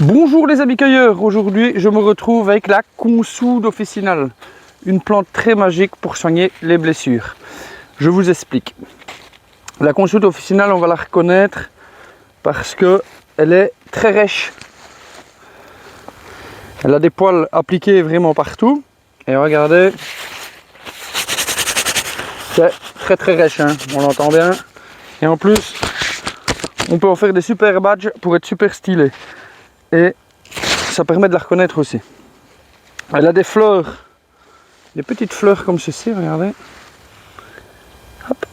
Bonjour les amis cueilleurs, aujourd'hui je me retrouve avec la consoude officinale, une plante très magique pour soigner les blessures. Je vous explique. La consoude officinale, on va la reconnaître parce qu'elle est très rêche. Elle a des poils appliqués vraiment partout. Et regardez, c'est très rêche, hein, on l'entend bien. Et en plus, on peut en faire des super badges pour être super stylé. Et ça permet de la reconnaître aussi. Elle a des fleurs, des petites fleurs comme ceci, regardez. Hop.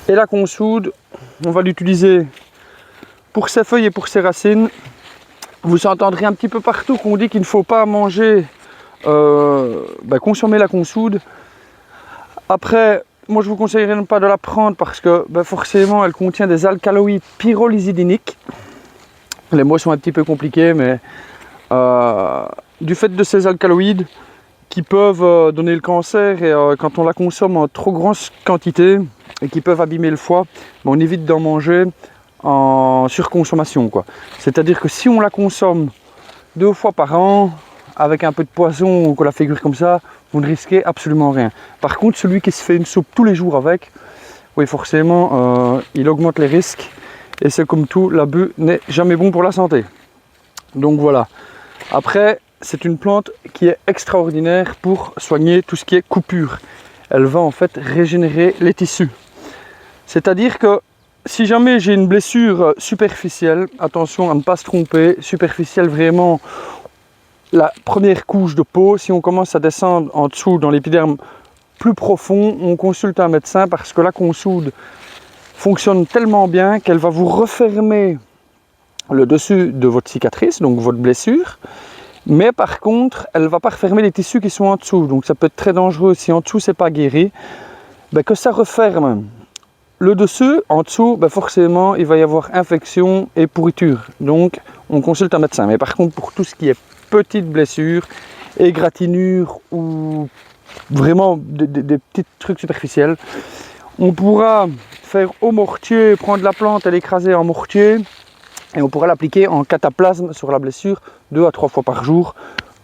Et la consoude, on va l'utiliser pour ses feuilles et pour ses racines. Vous entendrez un petit peu partout qu'on dit qu'il ne faut pas manger, consommer la consoude. Après, moi je vous conseillerais de ne pas de la prendre parce que forcément elle contient des alcaloïdes pyrrolizidiniques. Les mots sont un petit peu compliqués, mais du fait de ces alcaloïdes qui peuvent donner le cancer et quand on la consomme en trop grande quantité et qui peuvent abîmer le foie, on évite d'en manger en surconsommation, quoi. C'est-à-dire que si on la consomme 2 fois par an avec un peu de poisson ou qu'on la fait cuire comme ça, vous ne risquez absolument rien. Par contre, celui qui se fait une soupe tous les jours avec, oui forcément, il augmente les risques. Et c'est comme tout, l'abus n'est jamais bon pour la santé. Donc voilà. Après, c'est une plante qui est extraordinaire pour soigner tout ce qui est coupure. Elle va en fait régénérer les tissus. C'est-à-dire que si jamais j'ai une blessure superficielle, attention à ne pas se tromper, superficielle vraiment, la première couche de peau, si on commence à descendre en dessous dans l'épiderme plus profond, on consulte un médecin parce que la consoude fonctionne tellement bien qu'elle va vous refermer le dessus de votre cicatrice, donc votre blessure, mais par contre, elle ne va pas refermer les tissus qui sont en dessous, donc ça peut être très dangereux si en dessous c'est pas guéri, que ça referme le dessus, en dessous, forcément il va y avoir infection et pourriture, donc on consulte un médecin. Mais par contre, pour tout ce qui est petites blessures, égratignures ou vraiment des petits trucs superficiels, on pourra faire au mortier, prendre la plante et l'écraser en mortier et on pourra l'appliquer en cataplasme sur la blessure 2 à 3 fois par jour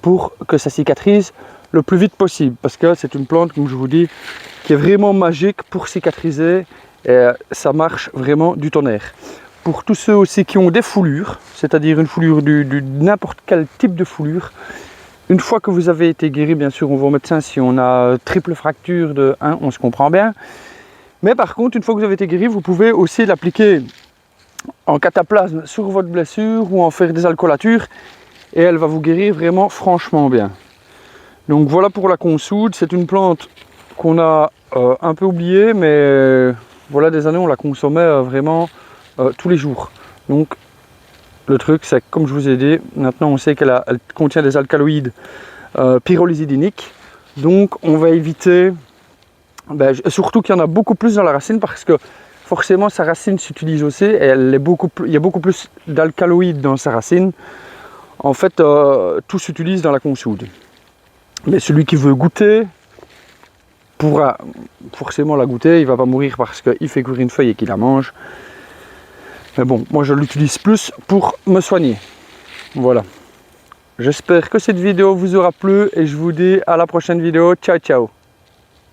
pour que ça cicatrise le plus vite possible, parce que c'est une plante, comme je vous dis, qui est vraiment magique pour cicatriser et ça marche vraiment du tonnerre. Pour tous ceux aussi qui ont des foulures, c'est-à-dire une foulure n'importe quel type de foulure, une fois que vous avez été guéri, bien sûr on va au médecin si on a triple fracture de 1, on se comprend bien. Mais par contre, une fois que vous avez été guéri, vous pouvez aussi l'appliquer en cataplasme sur votre blessure ou en faire des alcoolatures et elle va vous guérir vraiment franchement bien. Donc voilà pour la consoude, c'est une plante qu'on a un peu oubliée, mais voilà des années on la consommait vraiment tous les jours. Donc le truc c'est que, comme je vous ai dit, maintenant on sait qu'elle contient des alcaloïdes pyrrolizidiniques, donc on va éviter, surtout qu'il y en a beaucoup plus dans la racine parce que forcément sa racine s'utilise aussi et il y a beaucoup plus d'alcaloïdes dans sa racine. En fait, tout s'utilise dans la consoude. Mais celui qui veut goûter pourra forcément la goûter, il ne va pas mourir parce qu'il fait cuire une feuille et qu'il la mange. Mais bon, moi je l'utilise plus pour me soigner. Voilà. J'espère que cette vidéo vous aura plu et je vous dis à la prochaine vidéo. Ciao, ciao.